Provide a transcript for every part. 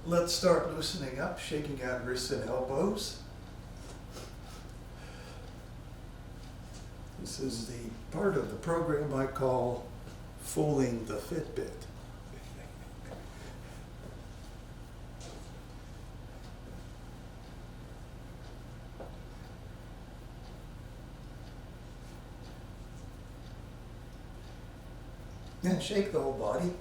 let's start loosening up, shaking out wrists and elbows. This is the part of the program I call fooling the Fitbit. And shake the whole body.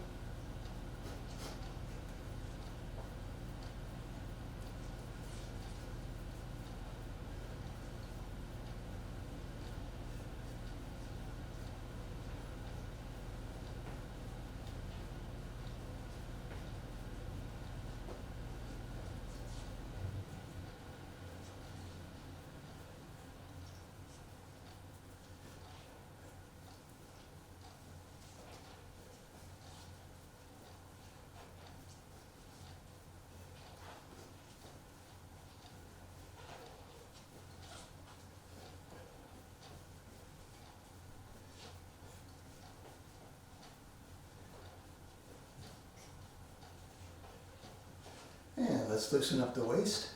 And let's loosen up the waist.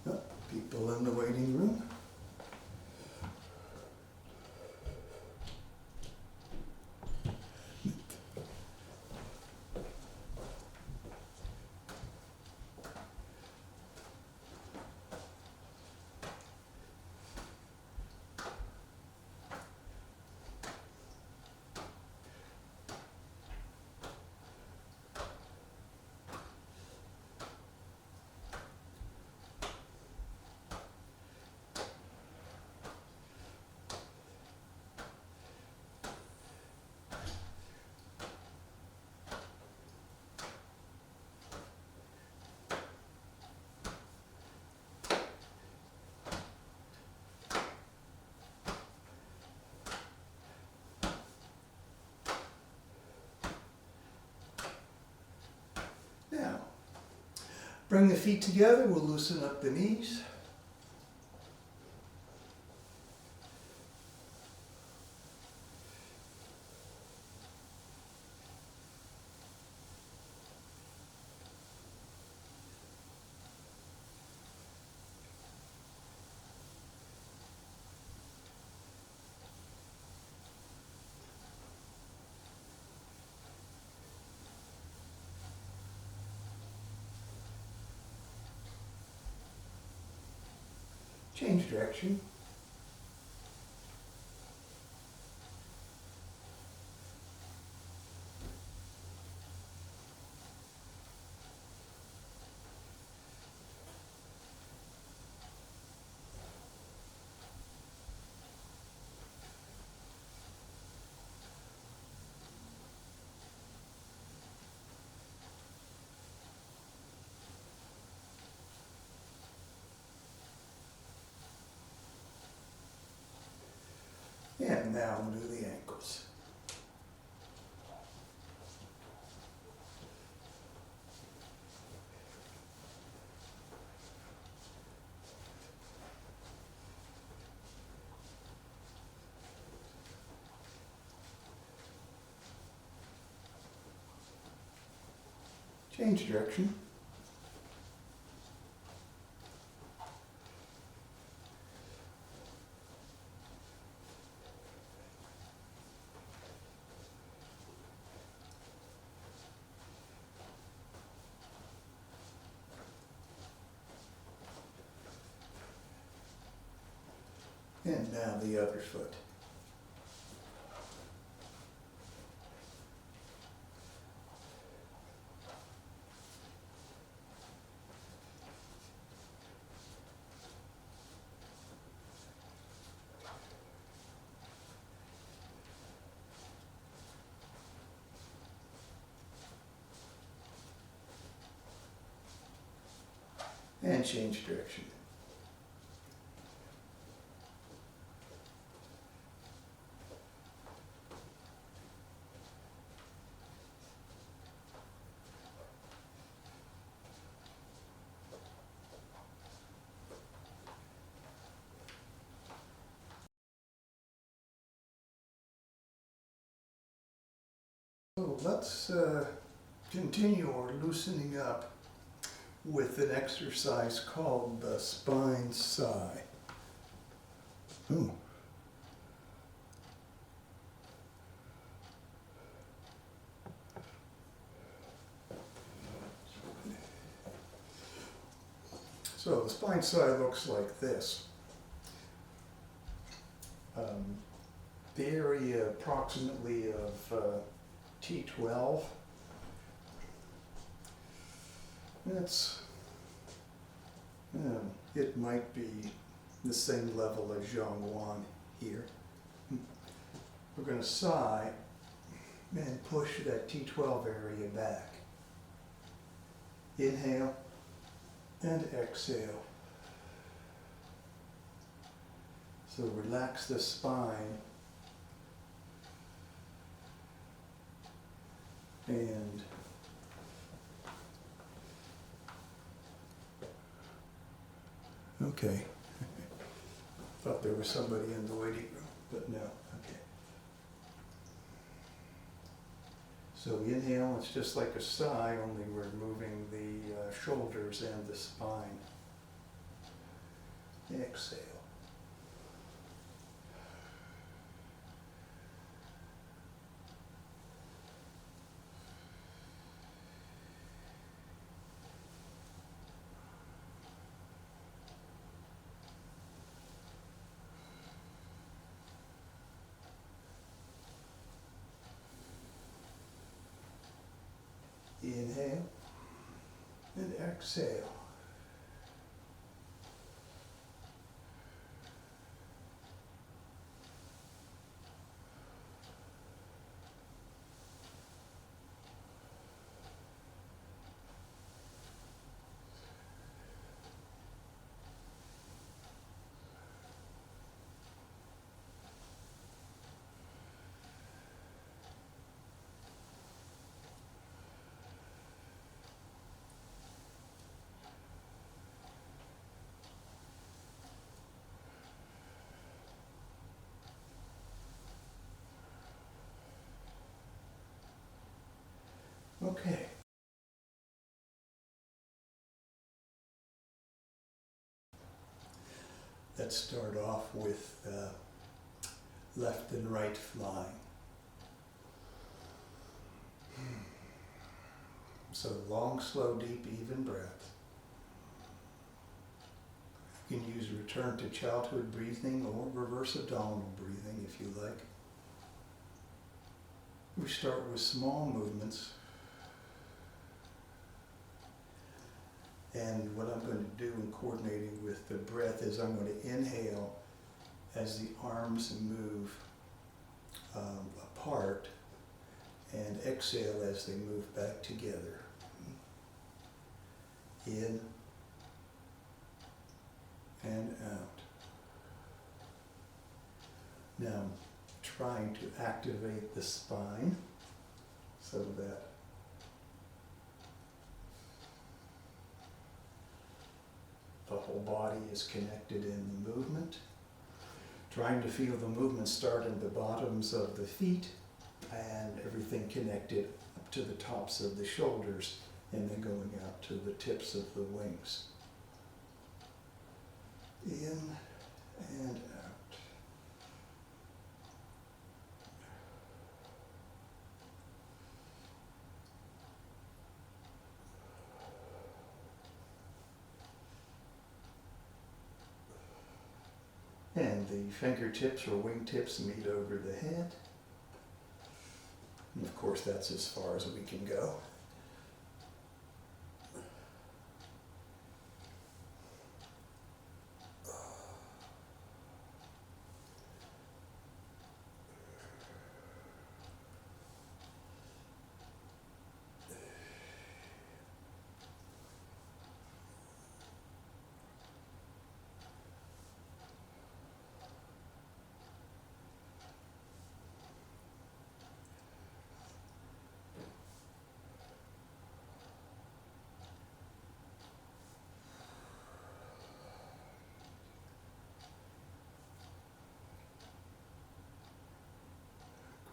Oh, people in the waiting room. Now, bring the feet together, we'll loosen up the knees. Change direction. And now we'll do the ankles. Change direction. And now the other foot. And change direction. So let's continue our loosening up with an exercise called the spine sigh. Ooh. So the spine sigh looks like this. The area approximately of T12. It's, it might be the same level as Zhongguan here. We're going to sigh and push that T12 area back. Inhale and exhale. So relax the spine and okay. Thought there was somebody in the waiting room, but no. Okay. So inhale, it's just like a sigh, only we're moving the shoulders and the spine. Exhale. Inhale and exhale. Okay. Let's start off with left and right flying. So long, slow, deep, even breath. You can use return to childhood breathing or reverse abdominal breathing if you like. We start with small movements. And what I'm going to do in coordinating with the breath is I'm going to inhale as the arms move apart and exhale as they move back together. In and out. Now I'm trying to activate the spine so that the whole body is connected in the movement. Trying to feel the movement start in the bottoms of the feet and everything connected up to the tops of the shoulders and then going out to the tips of the wings. In and out. And the fingertips or wingtips meet over the head. And of course, that's as far as we can go.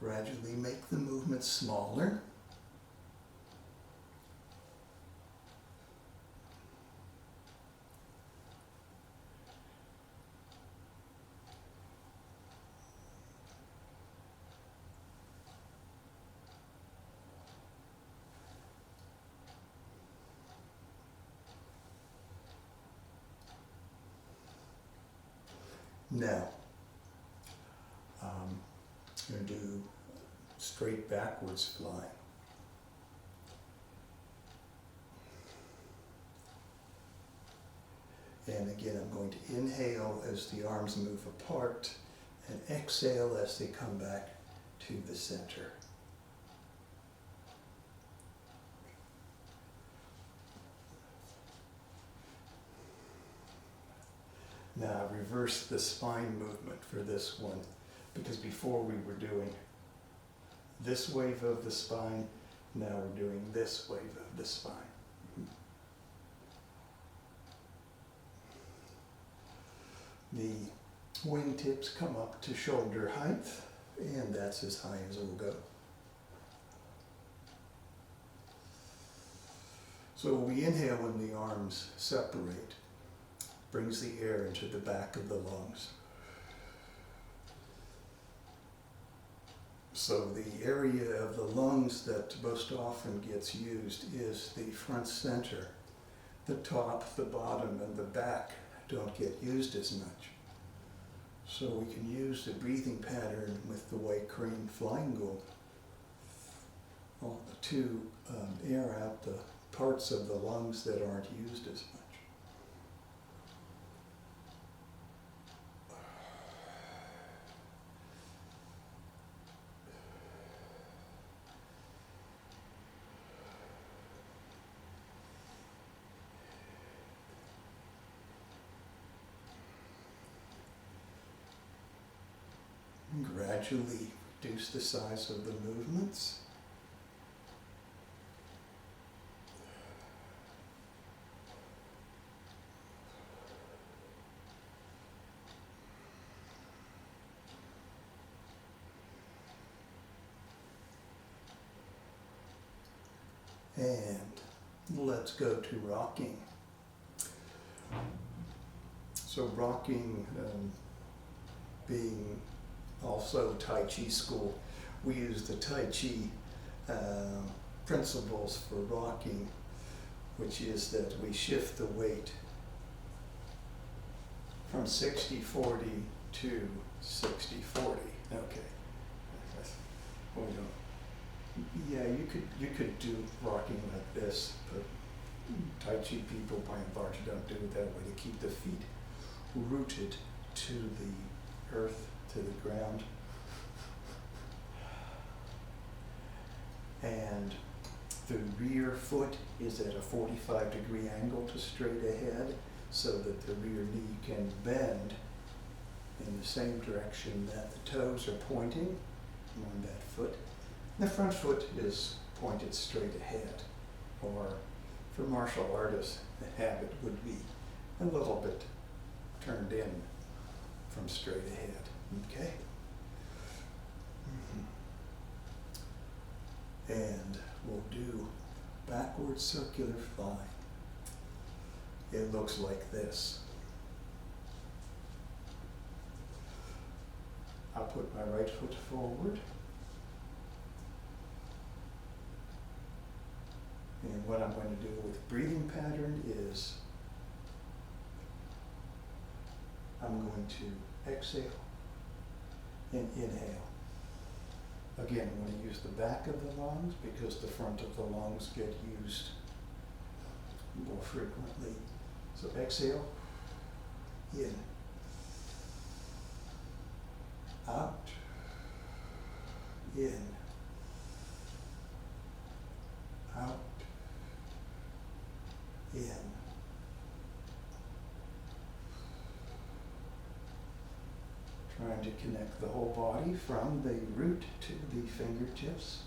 Gradually make the movement smaller. Now, I'm going to do straight backwards flying. And again, I'm going to inhale as the arms move apart and exhale as they come back to the center. Now reverse the spine movement for this one, because before we were doing this wave of the spine, now we're doing this wave of the spine. The wingtips come up to shoulder height, and that's as high as we'll go. So we inhale when the arms separate, brings the air into the back of the lungs. So the area of the lungs that most often gets used is the front center. The top, the bottom, and the back don't get used as much. So we can use the breathing pattern with the White Crane Flying Goal to air out the parts of the lungs that aren't used as much. Gradually reduce the size of the movements. And let's go to rocking. So rocking being also Tai Chi school, we use the Tai Chi principles for rocking, which is that we shift the weight from 60-40 to 60-40. Okay. We don't. Yeah, you could do rocking like this, but Tai Chi people by and large don't do it that way. They keep the feet rooted to the earth, to the ground. And the rear foot is at a 45-degree angle to straight ahead, so that the rear knee can bend in the same direction that the toes are pointing on that foot. The front foot is pointed straight ahead, or for martial artists, the habit would be a little bit turned in from straight ahead. Okay? And we'll do backward circular flying. It looks like this. I'll put my right foot forward. And what I'm going to do with breathing pattern is I'm going to exhale and inhale. Again, I'm going to use the back of the lungs because the front of the lungs get used more frequently. So exhale, in, out, in, out, in. Trying to connect the whole body from the root to the fingertips.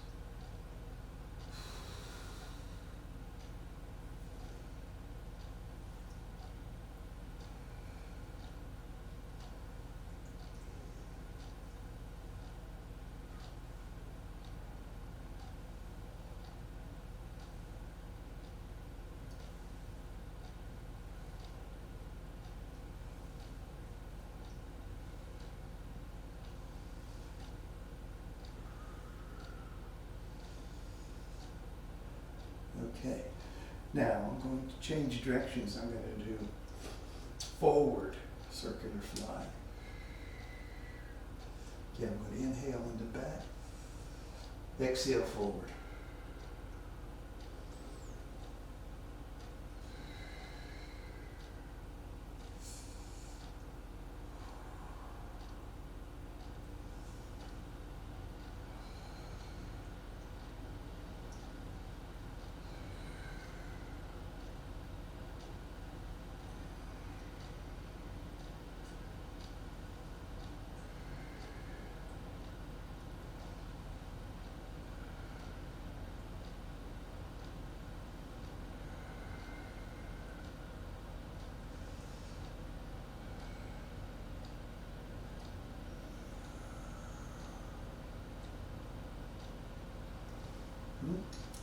Okay, now I'm going to change directions. I'm going to do forward circular fly. Again, I'm going to inhale into back, exhale forward.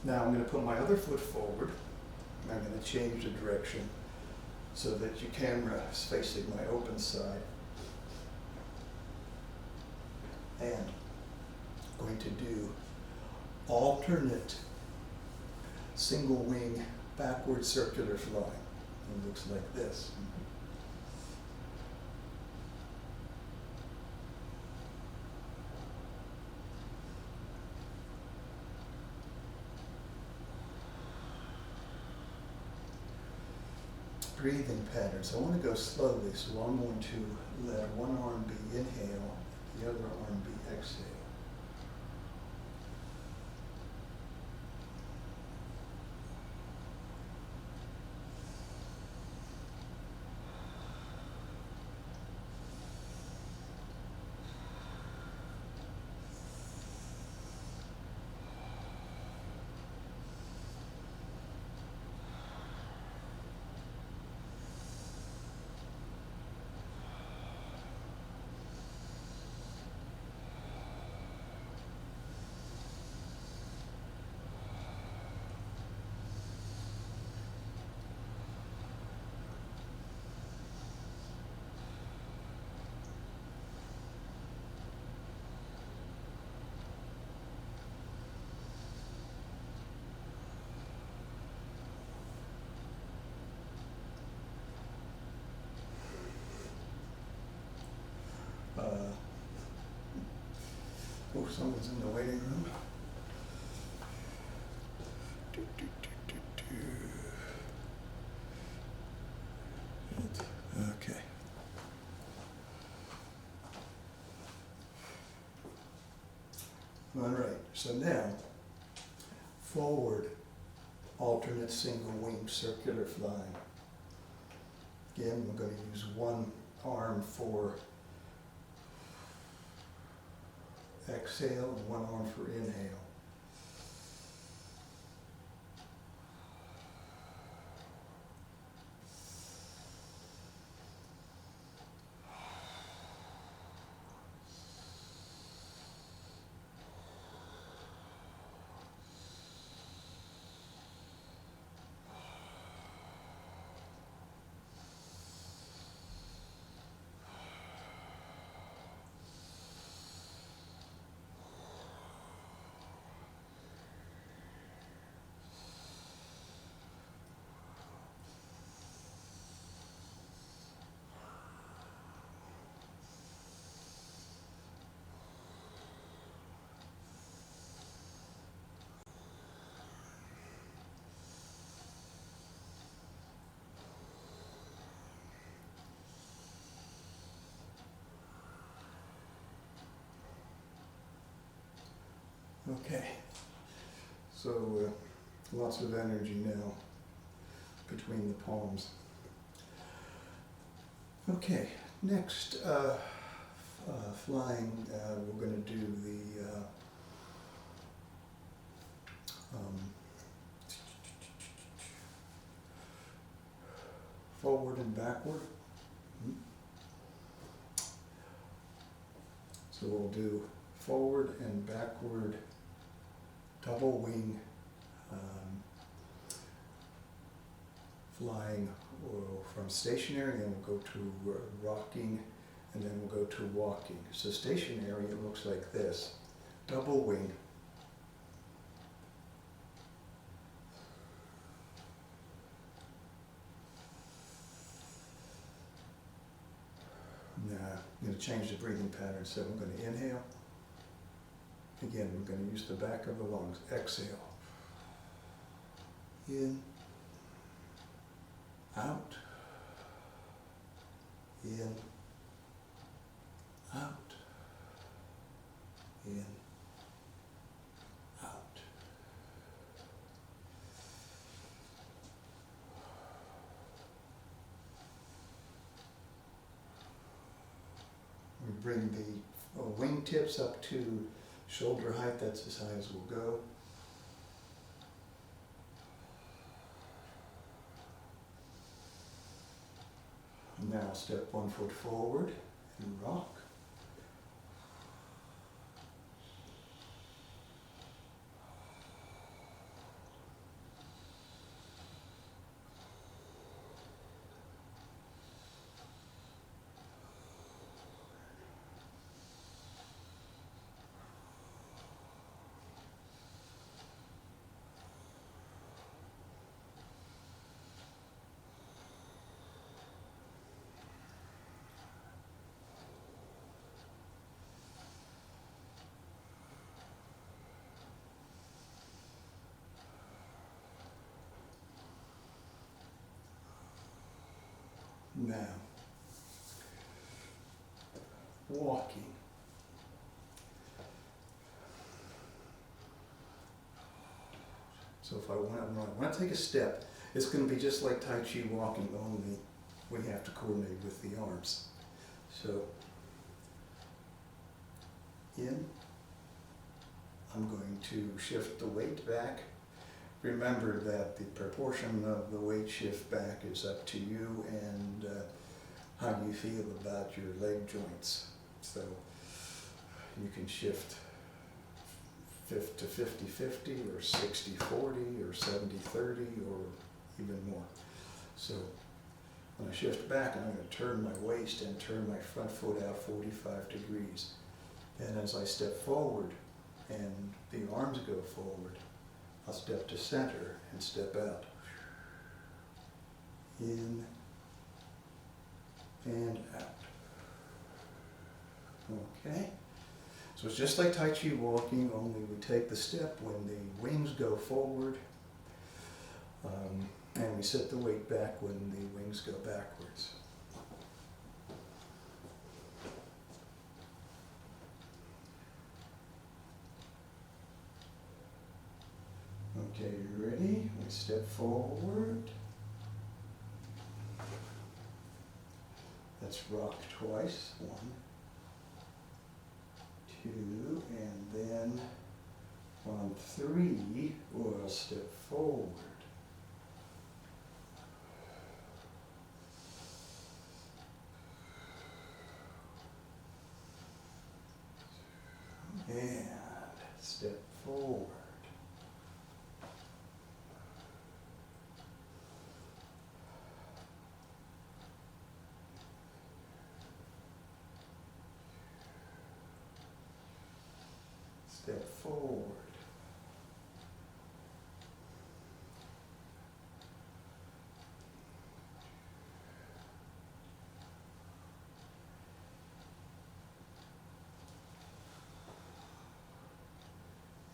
Now I'm going to put my other foot forward. I'm going to change the direction so that your camera is facing my open side. And I'm going to do alternate single wing backward circular flying. It looks like this. Breathing patterns. I want to go slowly, so I'm going to let one arm be inhale, the other arm be exhale. Oh, someone's in the waiting room. Okay. All right, so now, forward, alternate single wing circular flying. Again, we're going to use one arm for exhale and one arm for inhale. Okay, so lots of energy now between the palms. Okay, next flying, we're going to do the forward and backward. So we'll do forward and backward double wing flying from stationary, then we'll go to rocking, and then we'll go to walking. So stationary, it looks like this. Double wing. Now I'm going to change the breathing pattern, so I'm going to inhale. Again, we're going to use the back of the lungs. Exhale. In. Out. In. Out. In. Out. We bring the wingtips up to shoulder height. That's as high as we'll go. Now step 1 foot forward and rock. Now, walking. So if I want to take a step, it's going to be just like Tai Chi walking, only we have to coordinate with the arms. So, in, I'm going to shift the weight back. Remember that the proportion of the weight shift back is up to you and how you feel about your leg joints. So you can shift 50 to 50-50 or 60-40 or 70-30 or even more. So when I shift back, I'm going to turn my waist and turn my front foot out 45 degrees. And as I step forward and the arms go forward, I'll step to center and step out. In and out. Okay? So it's just like Tai Chi walking, only we take the step when the wings go forward, and we set the weight back when the wings go backwards. Okay, you ready? We step forward. Let's rock twice. 1, 2, and then on 3, we'll step forward. And step forward. Step forward.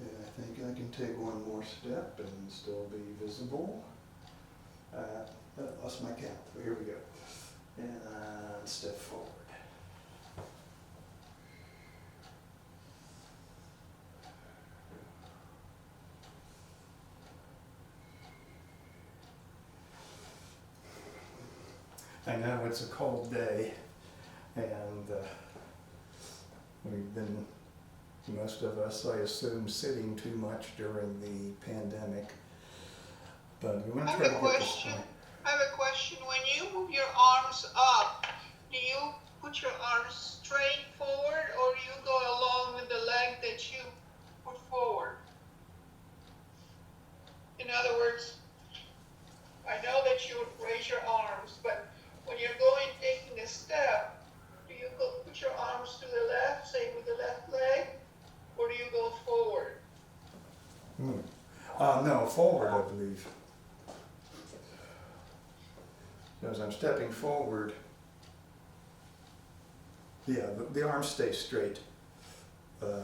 And I think I can take one more step and still be visible. I lost my count. So here we go. And step forward. I know it's a cold day, and we've been, most of us, I assume, sitting too much during the pandemic. But we want to try to get this point. I have a question. When you move your arms up, do you put your arms straight forward, or do you go along with the leg that you put forward? In other words, I know that you raise your arms, but when you're taking a step, do you put your arms to the left, say with the left leg, or do you go forward? No, forward, I believe. As I'm stepping forward, Yeah, the arms stay straight. Okay.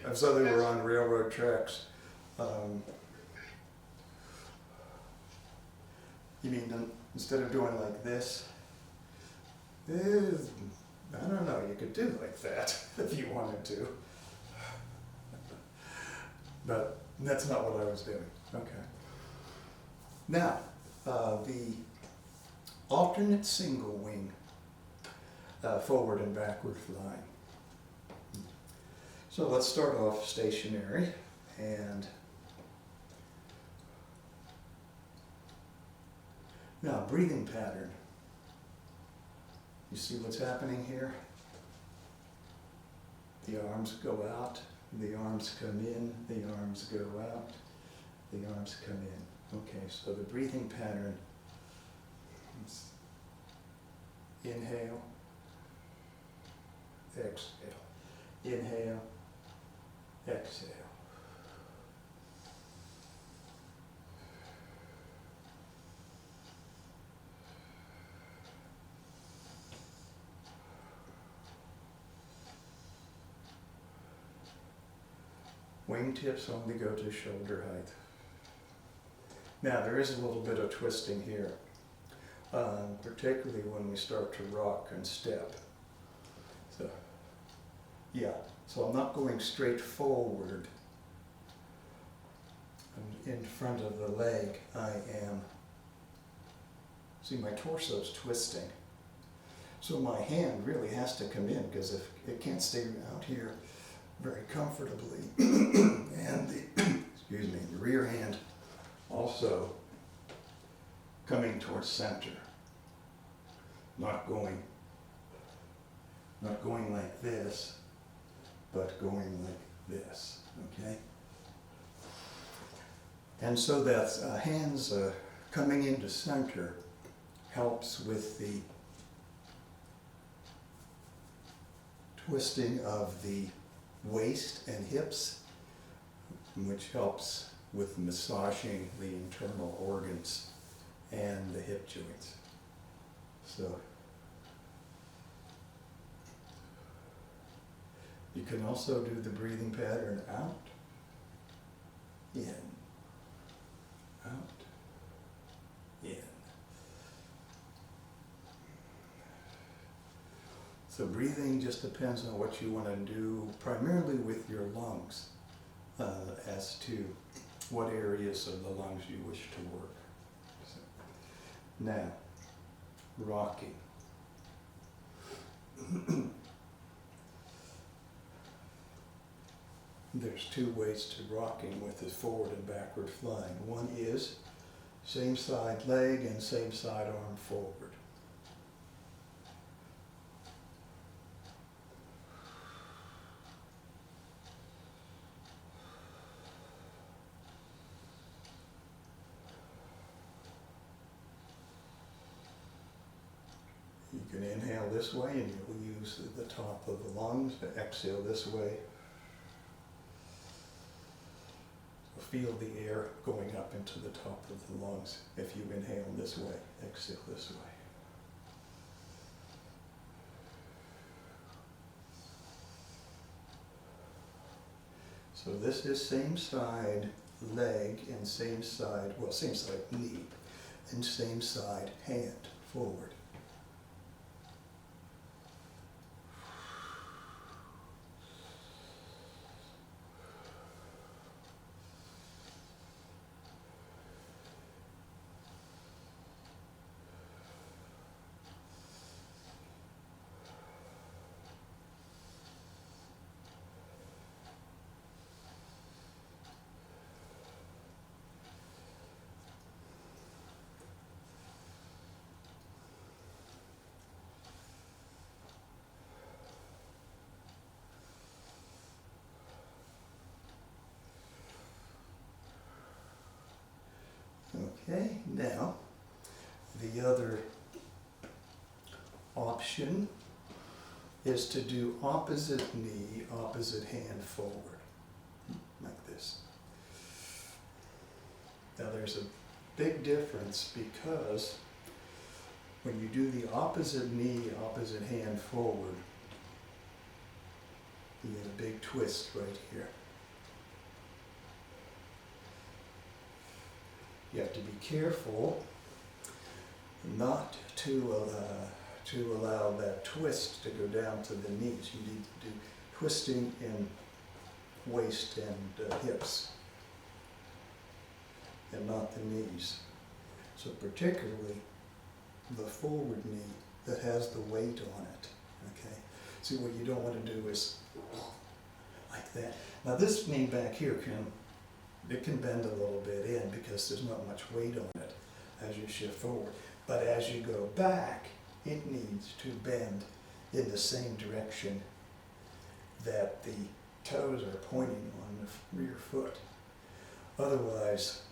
As though they were on railroad tracks. You mean instead of doing like this? I don't know, you could do like that if you wanted to. But that's not what I was doing. Okay. Now, the alternate single wing forward and backward flying. So let's start off stationary and now breathing pattern. You see what's happening here? The arms go out, the arms come in, the arms go out, the arms come in. Okay, so the breathing pattern is inhale, exhale, inhale, exhale. Wingtips only go to shoulder height. Now there is a little bit of twisting here, particularly when we start to rock and step. So, yeah, so I'm not going straight forward. I'm in front of the leg. I am, see, my torso's twisting. So my hand really has to come in, because if it can't stay out here very comfortably, and the, excuse me, the rear hand also coming towards center, not going like this, but going like this, okay? And so that hands coming into center helps with the twisting of the waist and hips, which helps with massaging the internal organs and the hip joints. So you can also do the breathing pattern out, in, out, in. So breathing just depends on what you want to do, primarily with your lungs, as to what areas of the lungs you wish to work. So, now, rocking. There's two ways to rocking with the forward and backward flying. One is same side leg and same side arm forward. You can inhale this way and you'll use the top of the lungs to exhale this way. Feel the air going up into the top of the lungs if you inhale this way, exhale this way. So this is same side leg and same side, well, same side knee and same side hand forward. Okay, now the other option is to do opposite knee, opposite hand forward, like this. Now there's a big difference, because when you do the opposite knee, opposite hand forward, You get a big twist right here. You have to be careful not to allow that twist to go down to the knees. You need to do twisting in waist and hips, and not the knees. So particularly the forward knee that has the weight on it, okay? See, what you don't want to do is like that. Now this knee back here can bend a little bit in because there's not much weight on it as you shift forward. But as you go back, it needs to bend in the same direction that the toes are pointing on the rear foot. Otherwise,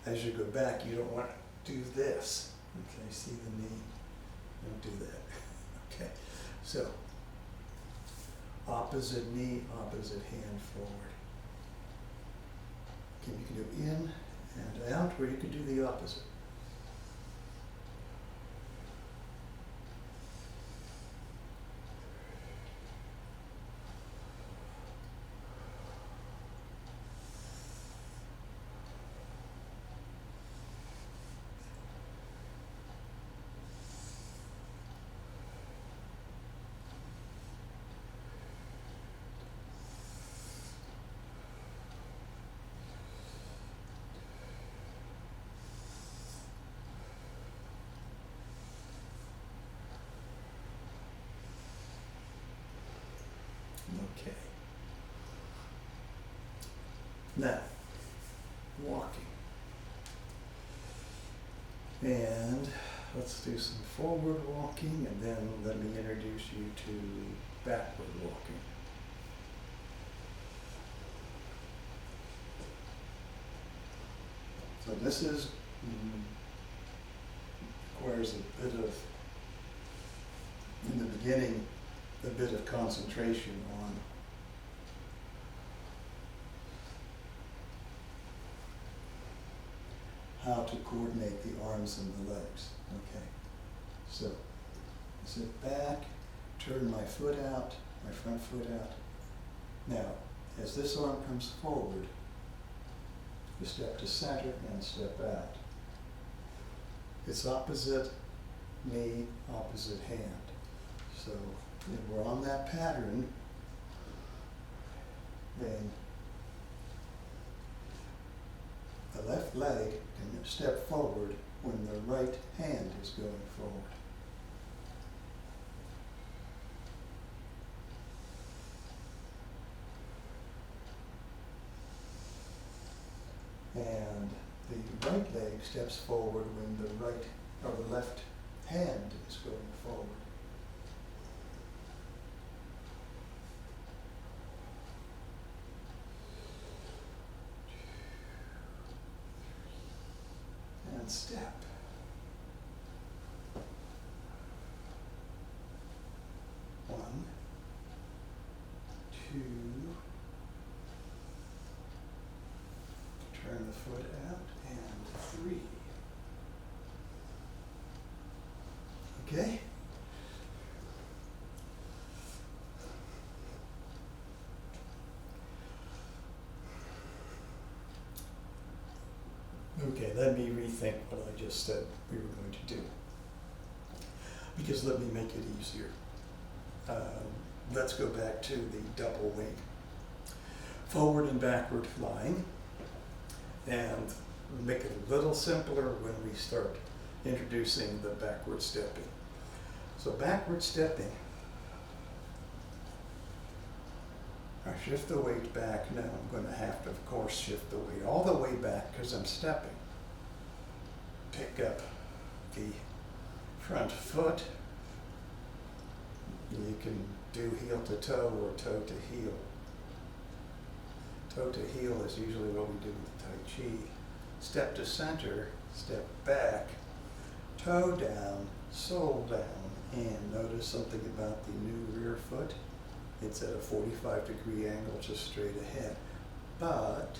as you go back, you don't want to do this. Okay, see the knee? Don't do that. Okay, so opposite knee, opposite hand forward. Okay, you can do in and out, or you can do the opposite. Okay. Now, walking. And let's do some forward walking, and then let me introduce you to backward walking. So this is requires a bit of, in the beginning, a bit of concentration on how to coordinate the arms and the legs. Okay, so sit back, turn my foot out, my front foot out. Now, as this arm comes forward, you step to center and step out. It's opposite knee, opposite hand. So if we're on that pattern, then the left leg can step forward when the right hand is going forward. And the right leg steps forward when the right or the left hand is going forward. And step. One, two, turn the foot out, and 3. Okay? Okay, let me rethink what I just said we were going to do. Because let me make it easier. Let's go back to the double wing. Forward and backward flying. And make it a little simpler when we start introducing the backward stepping. So backward stepping, I shift the weight back. Now I'm going to have to, of course, shift the weight all the way back because I'm stepping. Pick up the front foot. You can do heel to toe or toe to heel. Toe to heel is usually what we do with Tai Chi. Step to center, step back, toe down, sole down, and notice something about the new rear foot. It's at a 45-degree angle just straight ahead. But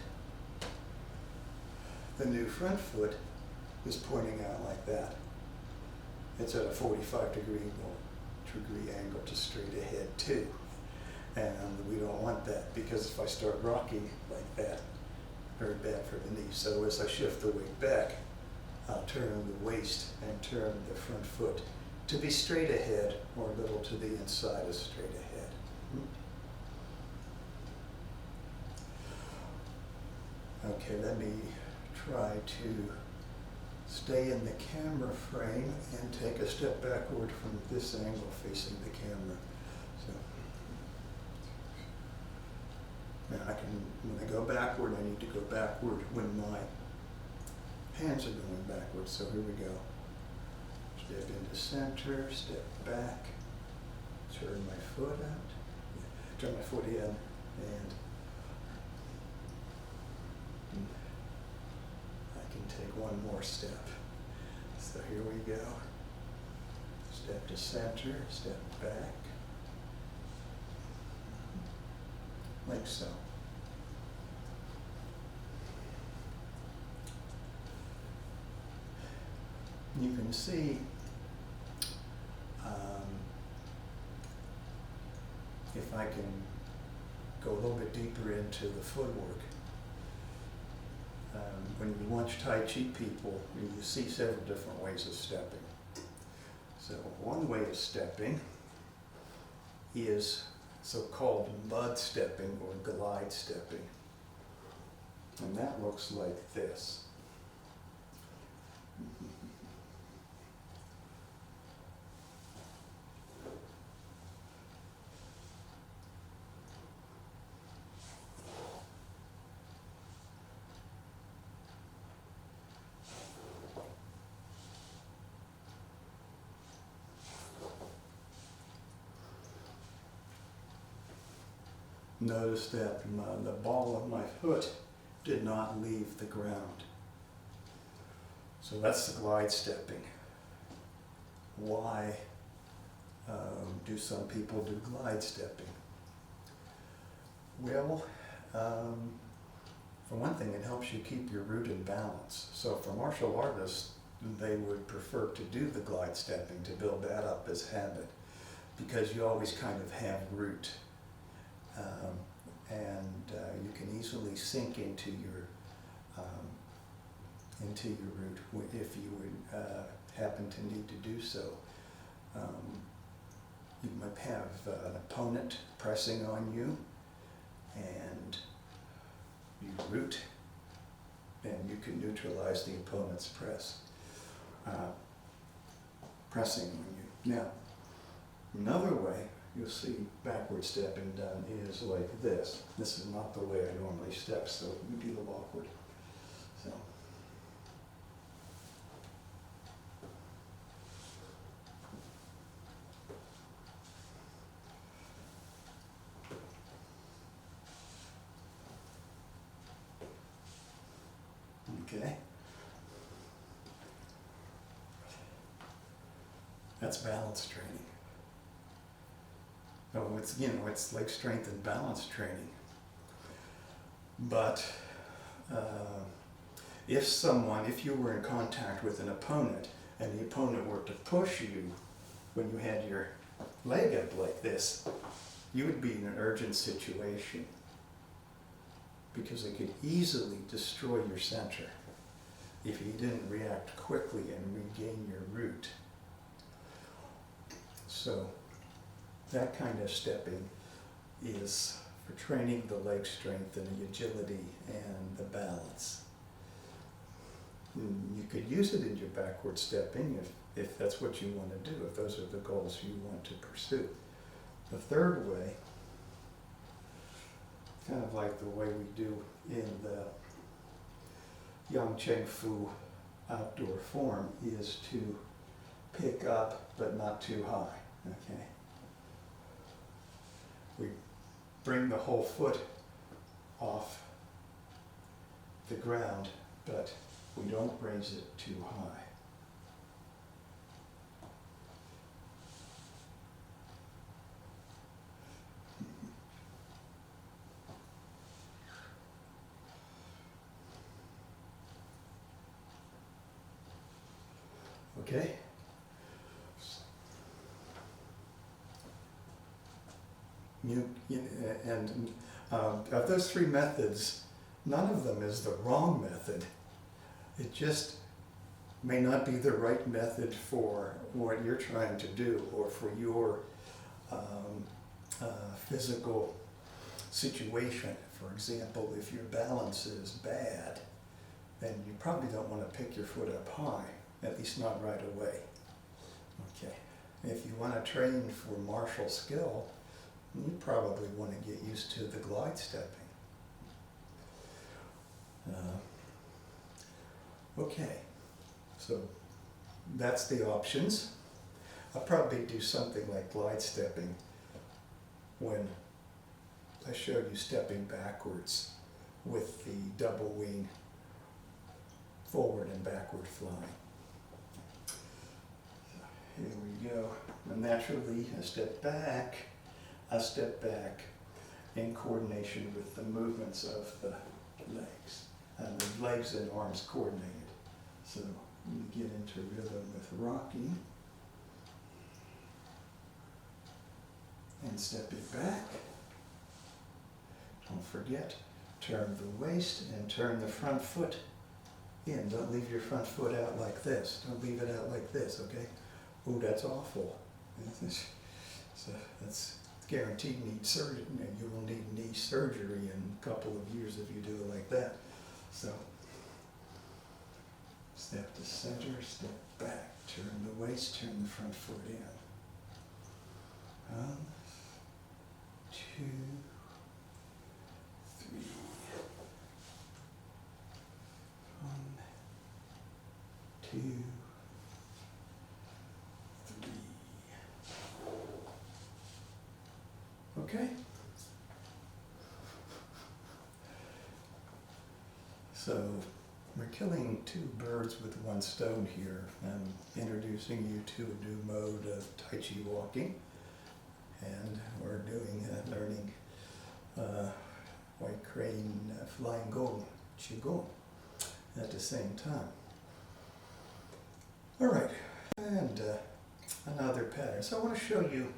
the new front foot is pointing out like that. It's at a 45-degree angle just straight ahead too. And we don't want that, because if I start rocking like that, very bad for the knee. So as I shift the weight back, I'll turn the waist and turn the front foot to be straight ahead or a little to the inside of straight ahead. Okay, let me try to stay in the camera frame and take a step backward from this angle facing the camera. So now when I go backward, I need to go backward when my hands are going backward. So here we go. Step into center, step back, turn my foot out, turn my foot in, and I can take one more step. So here we go. Step to center, step back, like so. You can see if I can go a little bit deeper into the footwork. When you watch Tai Chi people, you see several different ways of stepping. So one way of stepping is so-called mud stepping or glide stepping. And that looks like this. Notice that the ball of my foot did not leave the ground. So that's the glide stepping. Why do some people do glide stepping? Well, for one thing, it helps you keep your root in balance. So for martial artists, they would prefer to do the glide stepping to build that up as habit, because you always kind of have root. You can easily sink into your root if you would happen to need to do so. You might have an opponent pressing on you, and you root, and you can neutralize the opponent's pressing on you. Now, another way you'll see backward stepping done is like this. This is not the way I normally step, so it would be a little awkward. So. Okay. That's balance training. Oh, it's leg strength and balance training. But if you were in contact with an opponent and the opponent were to push you when you had your leg up like this, you would be in an urgent situation, because it could easily destroy your center if you didn't react quickly and regain your root. So that kind of stepping is for training the leg strength and the agility and the balance. You could use it in your backward stepping if that's what you want to do, if those are the goals you want to pursue. The third way, kind of like the way we do in the Yang Cheng Fu outdoor form, is to pick up but not too high. Okay. We bring the whole foot off the ground, but we don't raise it too high. Okay? And of those three methods, none of them is the wrong method. It just may not be the right method for what you're trying to do or for your physical situation. For example, if your balance is bad, then you probably don't want to pick your foot up high, at least not right away. Okay. If you want to train for martial skill, you probably want to get used to the glide stepping. Okay, so that's the options. I'll probably do something like glide stepping when I showed you stepping backwards with the double wing forward and backward flying. Here we go. And naturally, I step back in coordination with the movements of the legs. And the legs and arms coordinated. So you get into rhythm with rocking. And step it back. Don't forget, turn the waist and turn the front foot in. Don't leave your front foot out like this. Don't leave it out like this, okay? Oh, that's awful. So that's guaranteed need surgery. You will need knee surgery in a couple of years if you do it like that. So, step to center, step back, turn the waist, turn the front foot in. 1, 2, 3. 1, 2, 3. Okay? So, we're killing two birds with one stone here. I'm introducing you to a new mode of Tai Chi walking, and we're learning White Crane Flying Qigong at the same time. All right, and another pattern. So I want to show you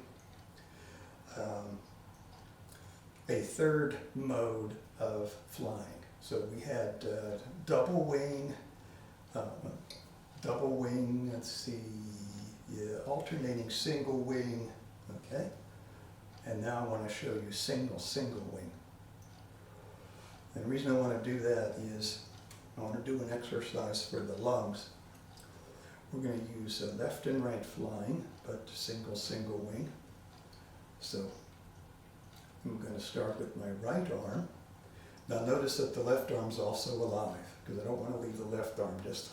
a third mode of flying. So we had double wing, let's see, yeah, alternating single wing, okay? And now I want to show you single wing. And the reason I want to do that is I want to do an exercise for the lungs. We're going to use left and right flying, but single wing. So I'm going to start with my right arm. Now notice that the left arm's also alive, because I don't want to leave the left arm just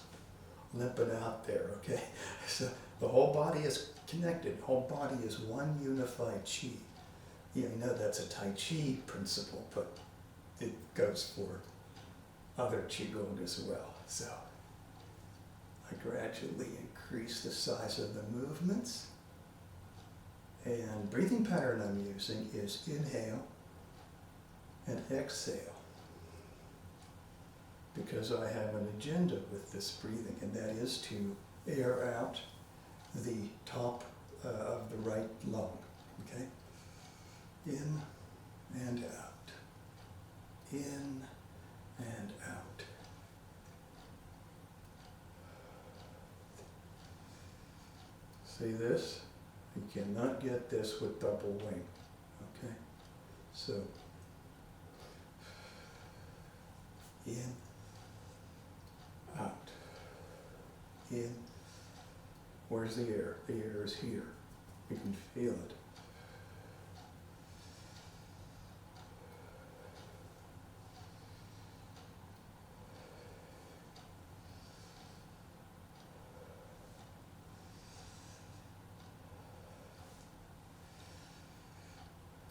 limping out there, okay? So the whole body is connected. The whole body is one unified chi. Yeah, you know that's a Tai Chi principle, but it goes for other Qigong as well. So I gradually increase the size of the movements. And breathing pattern I'm using is inhale and exhale, because I have an agenda with this breathing, and that is to air out the top of the right lung, okay? In and out, in and out. See this? You cannot get this with double wing, okay? So, in, out, in. Where's the air? The air is here. You can feel it.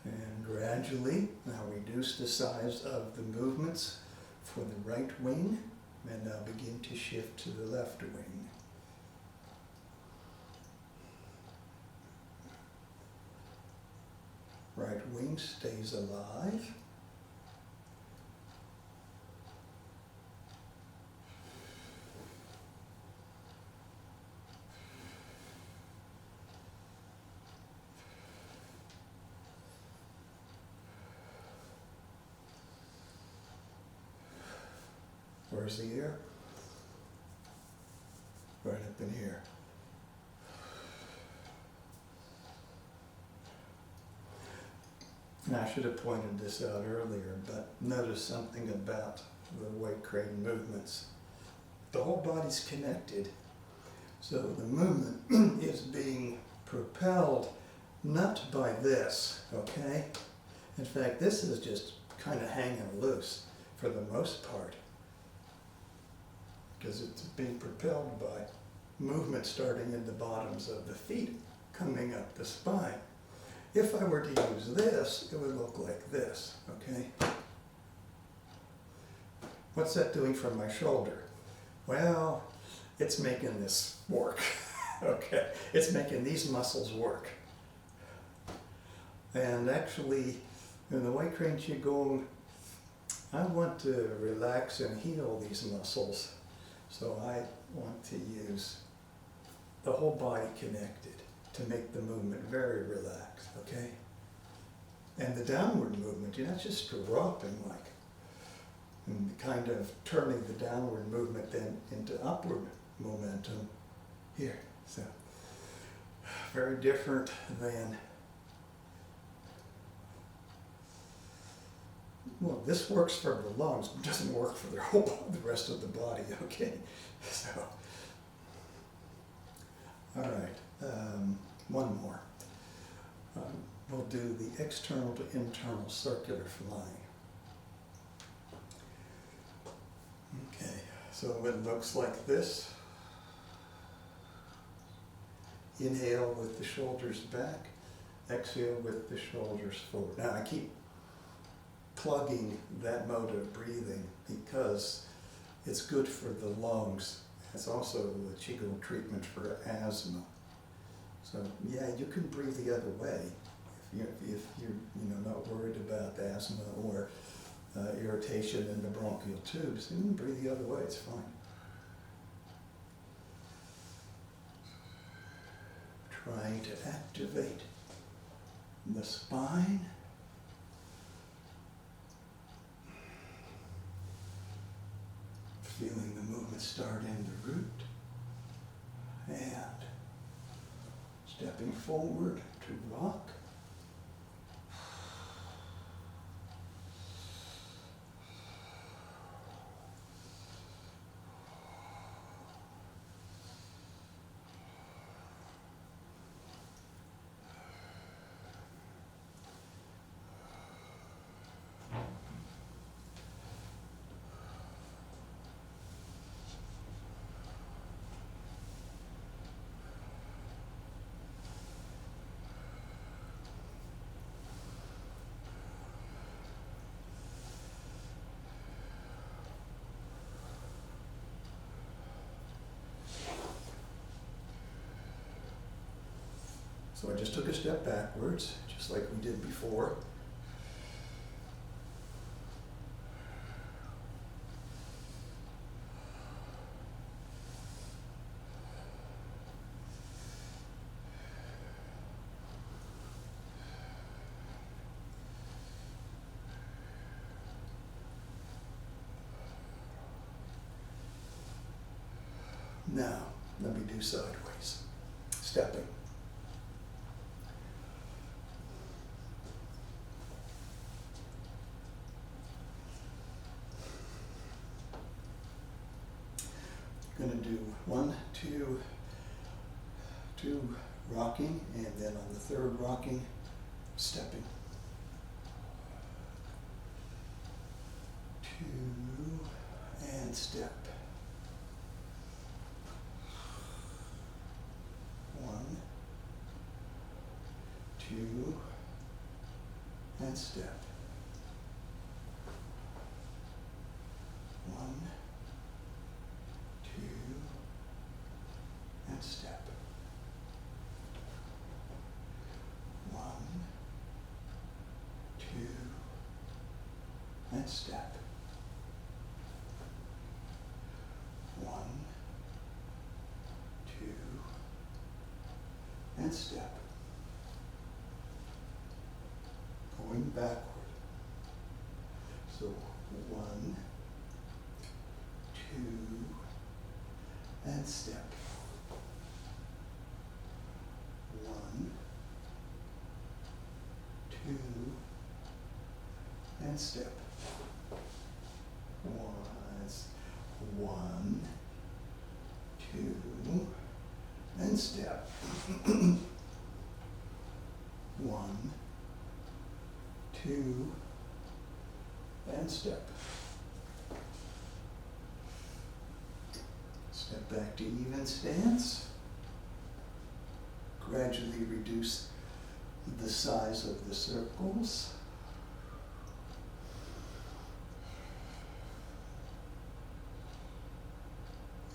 And gradually, now reduce the size of the movements for the right wing, and now begin to shift to the left wing. Right wing stays alive. where's the ear? Right up in here. And I should have pointed this out earlier, but notice something about the White Crane movements. The whole body's connected, so the movement is being propelled not by this, okay? In fact, this is just kind of hanging loose for the most part, because it's being propelled by movement starting in the bottoms of the feet, coming up the spine. If I were to use this, it would look like this, okay? What's that doing for my shoulder? Well, it's making this work, okay? It's making these muscles work. And actually, in the White Crane Qigong, I want to relax and heal these muscles. So I want to use the whole body connected to make the movement very relaxed, okay? And the downward movement, you're not just dropping like, and kind of turning the downward movement then into upward momentum here. So, very different than, well, this works for the lungs, but doesn't work for the rest of the body, okay? So, all right, one more. We'll do the external to internal circular flying. Okay, so it looks like this. Inhale with the shoulders back, exhale with the shoulders forward. Now I keep plugging that mode of breathing because it's good for the lungs. It's also a Qigong treatment for asthma. So yeah, you can breathe the other way if you're not worried about asthma or irritation in the bronchial tubes. You can breathe the other way, it's fine. Trying to activate the spine. Feeling the movement start in the root. And stepping forward to rock. So I just took a step backwards, just like we did before. Now, let me do sideways, stepping. Going to do 1, 2, 2 rocking, and then on the third rocking, stepping. 2 and step. 1, 2 and step. 1, 2 and step. 1, 2 and step. 1, 2 and step. Going backward. So 1, and step. 1, 2, and step. 1, 2, and step. 1, 2, and step. Step back to even stance. Gradually reduce the size of the circles.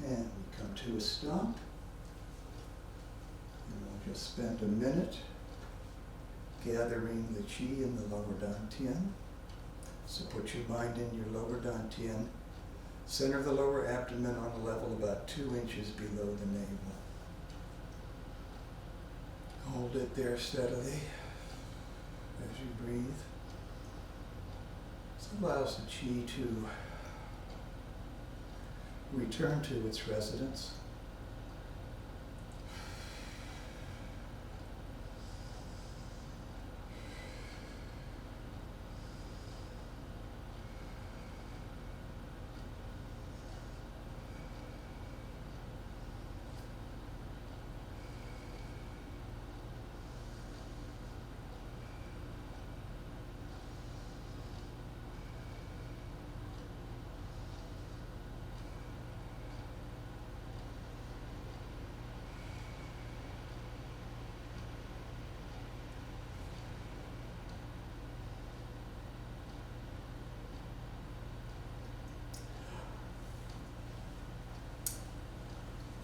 And we come to a stop. And we'll just spend a minute gathering the qi in the lower dantian. So put your mind in your lower dantian, center of the lower abdomen on a level about 2 inches below the navel. Hold it there steadily as you breathe. This allows the qi to return to its residence.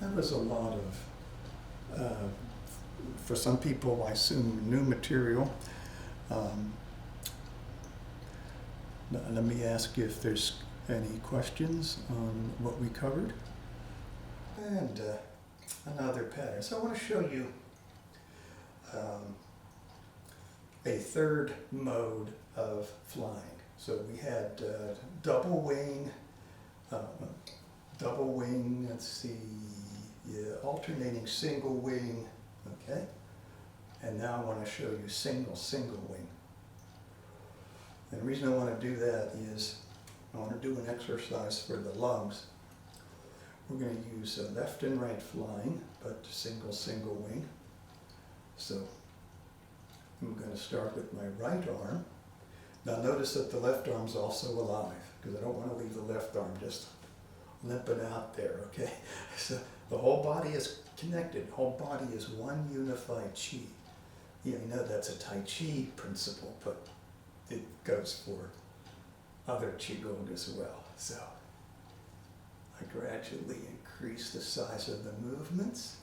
That was a lot of, for some people, I assume, new material. Let me ask if there's any questions on what we covered. And another pattern. So I want to show you a third mode of flying. So we had double wing, let's see, yeah, alternating single wing, okay? And now I want to show you single wing. And the reason I want to do that is I want to do an exercise for the lungs. We're going to use left and right flying, but single wing. So I'm going to start with my right arm. Now notice that the left arm's also alive, because I don't want to leave the left arm just limping out there, okay? So the whole body is connected. The whole body is one unified qi. Yeah, you know that's a Tai Chi principle, but it goes for other Qigong as well. So I gradually increase the size of the movements.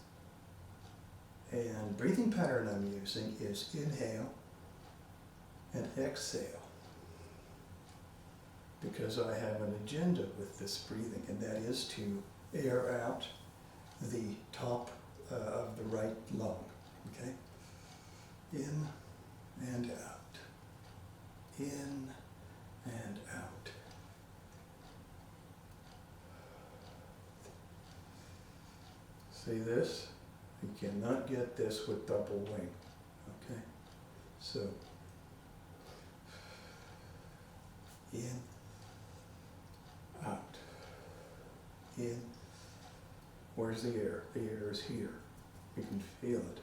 And breathing pattern I'm using is inhale and exhale, because I have an agenda with this breathing, and that is to air out the top of the right lung, okay? In and out, in and out. See this? You cannot get this with double wing, okay? So, in, out, in. Where's the air? The air is here. You can feel it.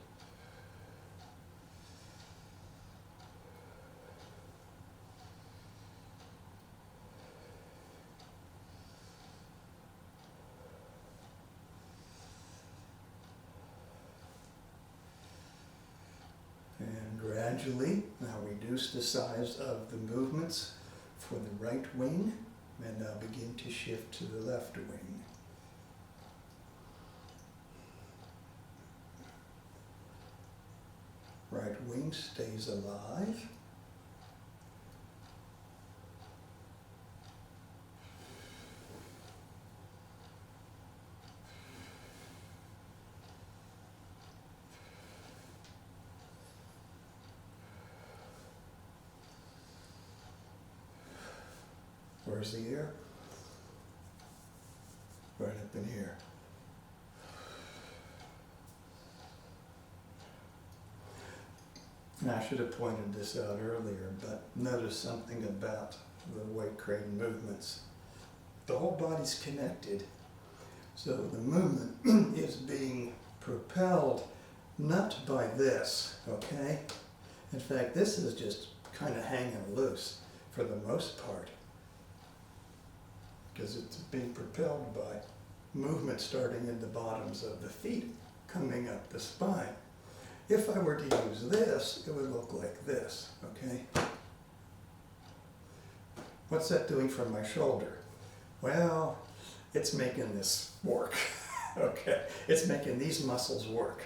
And gradually, now reduce the size of the movements for the right wing, and now begin to shift to the left wing. Right wing stays alive. Where's the air? Right up in here. And I should have pointed this out earlier, but notice something about the White Crane movements. The whole body's connected, so the movement is being propelled not by this, okay? In fact, this is just kind of hanging loose for the most part, because it's being propelled by movement starting in the bottoms of the feet, coming up the spine. If I were to use this, it would look like this, okay? What's that doing for my shoulder? Well, it's making this work, okay? It's making these muscles work.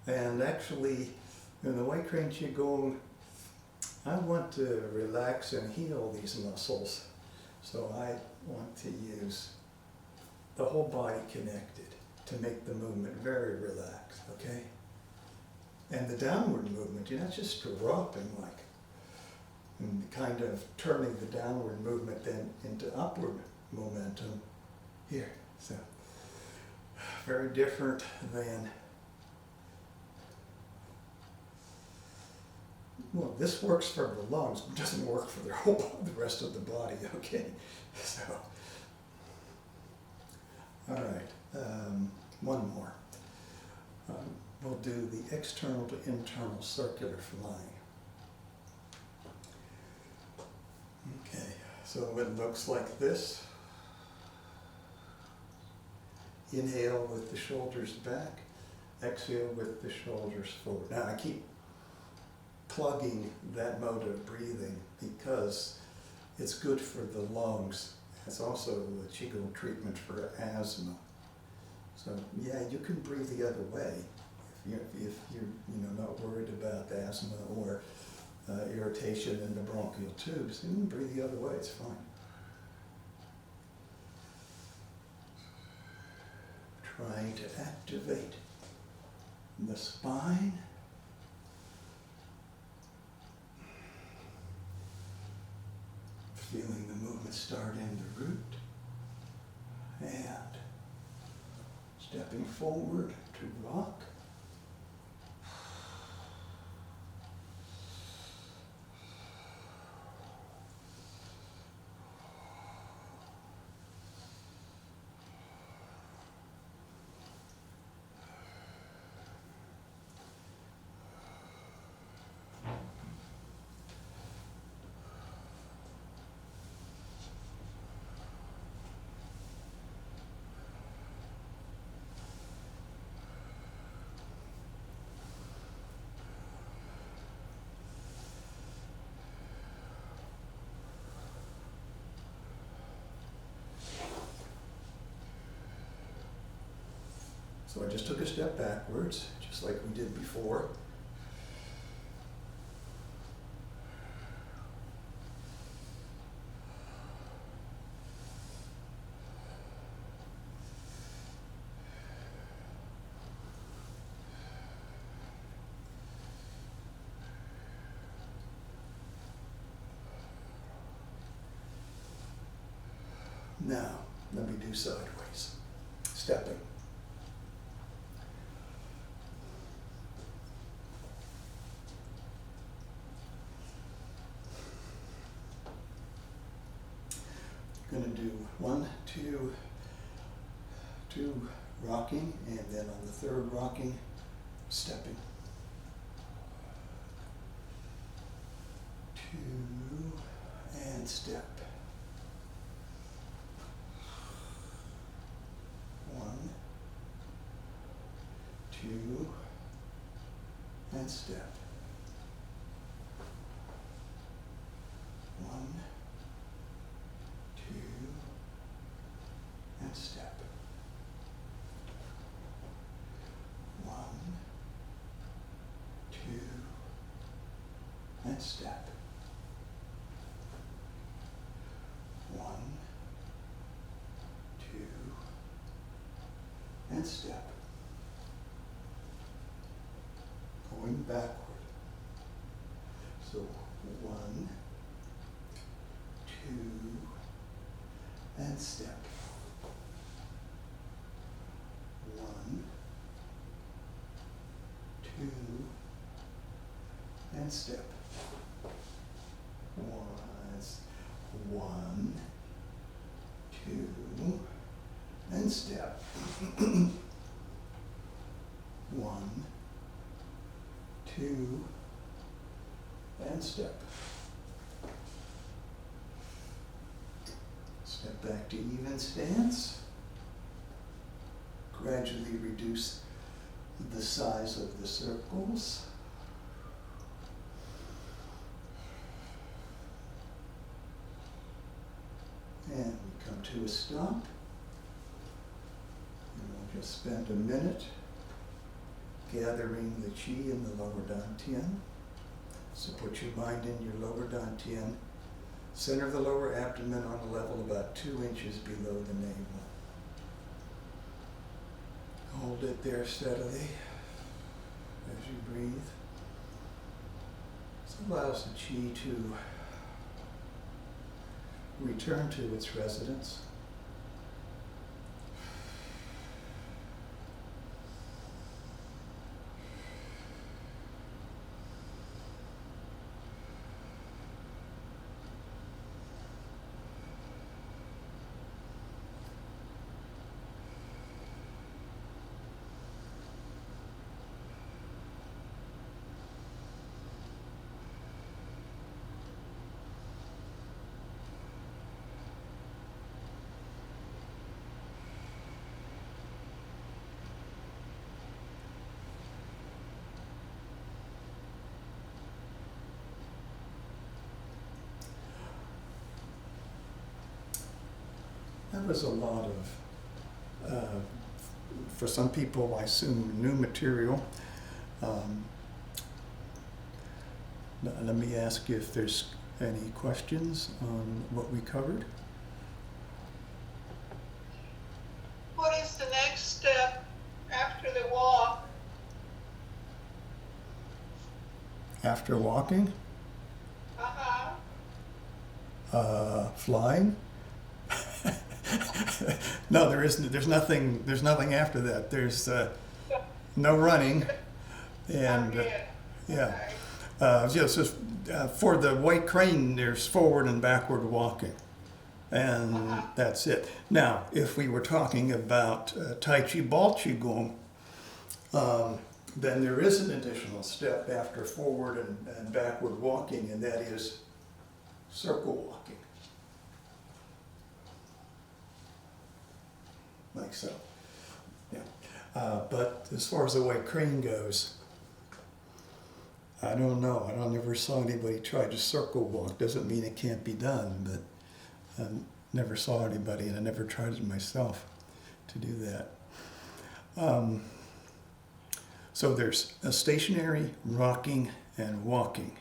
And actually, in the White Crane Qigong, I want to relax and heal these muscles. So I want to use the whole body connected to make the movement very relaxed, okay? And the downward movement, you're not just dropping like, and kind of turning the downward movement then into upward momentum here. So, very different than, well, this works for the lungs, but doesn't work for the rest of the body, okay? So, all right, one more. We'll do the external to internal circular flying. Okay, so it looks like this. Inhale with the shoulders back, exhale with the shoulders forward. Now I keep plugging that mode of breathing because it's good for the lungs. It's also a Qigong treatment for asthma. So yeah, you can breathe the other way if you're not worried about asthma or irritation in the bronchial tubes. You can breathe the other way, it's fine. Trying to activate the spine. Feeling the movement start in the root. And stepping forward to rock. So I just took a step backwards, just like we did before. Now, let me do sideways, stepping. Going to do 1, 2, 2 rocking, and then on the third rocking, stepping. 2 and step. 1, 2 and step. 1, 2 and step. 1, 2 and step. 1, 2 and step. Going backward. So 1, 2 and step. 1, 2 and step. One, two, and step. One, two, and step. Step back to even stance. Gradually reduce the size of the circles. And we come to a stop. And we'll just spend a minute gathering the chi in the lower dantian. So put your mind in your lower dantian, center of the lower abdomen on a level about 2 inches below the navel. Hold it there steadily as you breathe. This allows the chi to return to its residence. That was a lot of, for some people, I assume, new material. Let me ask you if there's any questions on what we covered. What is the next step after the walk? After walking? Flying? No, there isn't. There's nothing after that. There's no running, and yeah. Just for the White Crane, there's forward and backward walking, and that's it. Now, if we were talking about Tai Chi Ball Qigong, then there is an additional step after forward and backward walking, and that is circle walking. Like so, yeah. But as far as the White Crane goes, I don't know. I never saw anybody try to circle walk. Doesn't mean it can't be done, but I never saw anybody, and I never tried it myself to do that. So there's a stationary, rocking, and walking,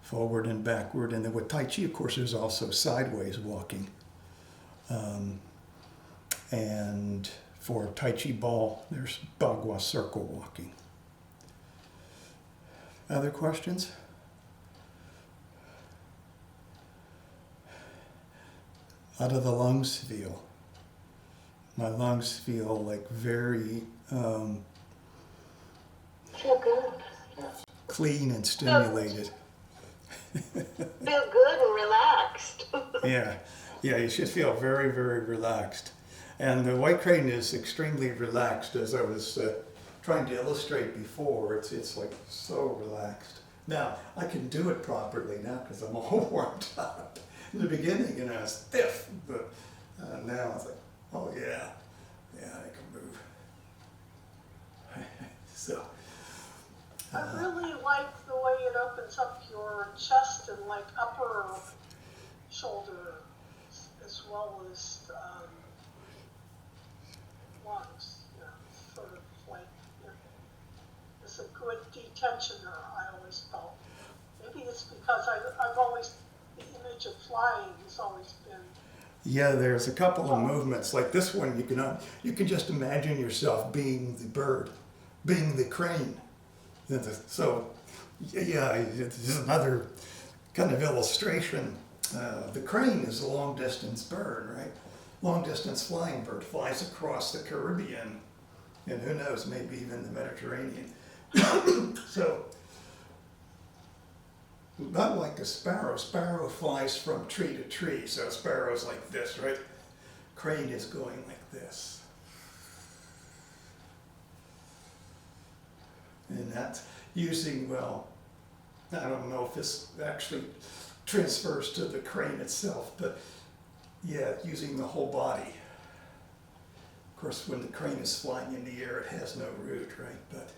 forward and backward, and then with Tai Chi, of course, there's also sideways walking. And for Tai Chi Ball, there's Bagua circle walking. Other questions? How do the lungs feel? My lungs feel like very Feel good. clean and stimulated. Feel good and relaxed. Yeah, you should feel very, very relaxed. And the White Crane is extremely relaxed, as I was trying to illustrate before. It's like so relaxed. Now, I can do it properly now because I'm all warmed up. In the beginning, I was stiff, but now it's like, oh yeah, I can move. So. I really like the way it opens up your chest and like upper shoulder as well as lungs, sort of like it's a good detensioner, I always felt. Maybe it's because I've always, the image of flying has always been. Yeah, there's a couple of movements like this one. You can just imagine yourself being the bird, being the crane. So, yeah, this is another kind of illustration. The crane is a long-distance bird, right? Long-distance flying bird flies across the Caribbean, and who knows, maybe even the Mediterranean. So, not like a sparrow. Sparrow flies from tree to tree, so a sparrow's like this, right? Crane is going like this. And that's using, well, I don't know if this actually transfers to the crane itself, but yeah, using the whole body. Of course, when the crane is flying in the air, it has no root, right? But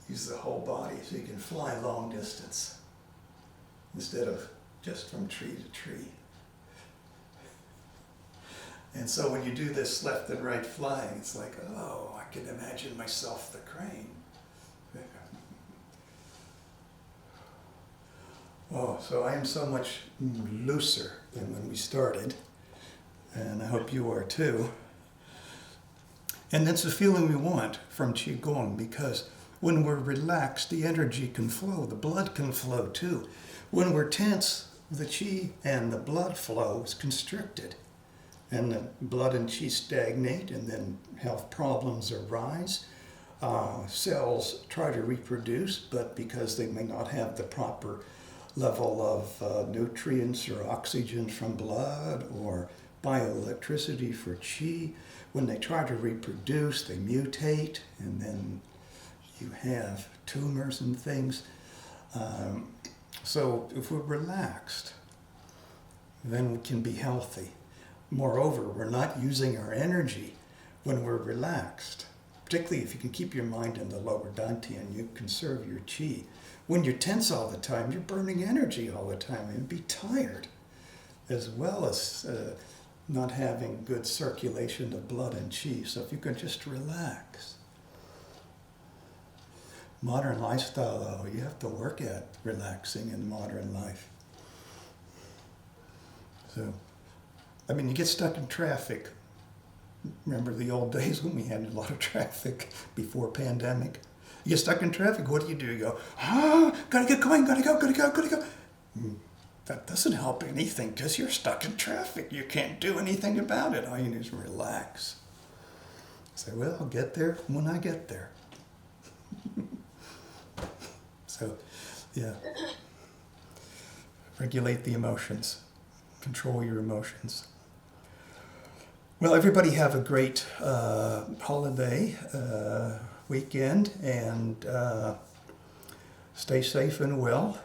use the whole body so you can fly long distance instead of just from tree to tree. And so when you do this left and right flying, it's like, oh, I can imagine myself the crane. Oh, so I am so much looser than when we started, and I hope you are too. And that's the feeling we want from Qigong, because when we're relaxed, the energy can flow, the blood can flow too. When we're tense, the Qi and the blood flow is constricted, and the blood and Qi stagnate, and then health problems arise. Cells try to reproduce, but because they may not have the proper level of nutrients or oxygen from blood or bioelectricity for Qi, when they try to reproduce, they mutate, and then you have tumors and things. So if we're relaxed, then we can be healthy. Moreover, we're not using our energy when we're relaxed. Particularly if you can keep your mind in the lower dantian, you conserve your Qi. When you're tense all the time, you're burning energy all the time and be tired, as well as not having good circulation of blood and Qi. So if you can just relax. Modern lifestyle, though, you have to work at relaxing in modern life. So, I mean, you get stuck in traffic. Remember the old days when we had a lot of traffic before pandemic? You get stuck in traffic, what do? You go, gotta get going, gotta go. That doesn't help anything because you're stuck in traffic. You can't do anything about it. All you do is relax. Say, well, I'll get there when I get there. So, yeah. Regulate the emotions. Control your emotions. Well, everybody have a great holiday weekend, and stay safe and well.